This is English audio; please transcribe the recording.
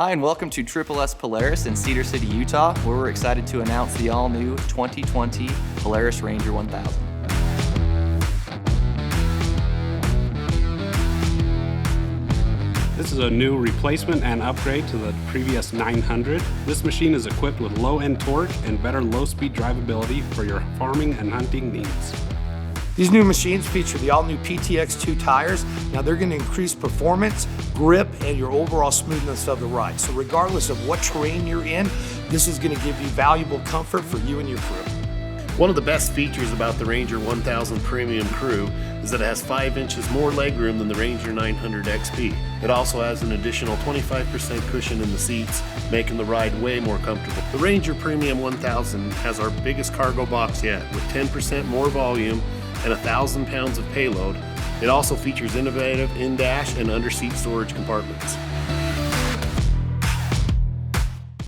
Hi, and welcome to S Polaris in Cedar City, Utah, where we're excited to announce the all-new 2020 Polaris Ranger 1000. This is a new replacement and upgrade to the previous 900. This machine is equipped with low-end torque and better low-speed drivability for your farming and hunting needs. These new machines feature the all-new PTX2 tires. Now they're going to increase performance, grip, and your overall smoothness of the ride. So regardless of what terrain you're in, this is going to give you valuable comfort for you and your crew. One of the best features about the Ranger 1000 Premium Crew is that it has 5 inches more legroom than the Ranger 900 XP. It also has an additional 25% cushion in the seats, making the ride way more comfortable. The Ranger Premium 1000 has our biggest cargo box yet, with 10% more volume and 1,000 pounds of payload. It also features innovative in-dash and under-seat storage compartments.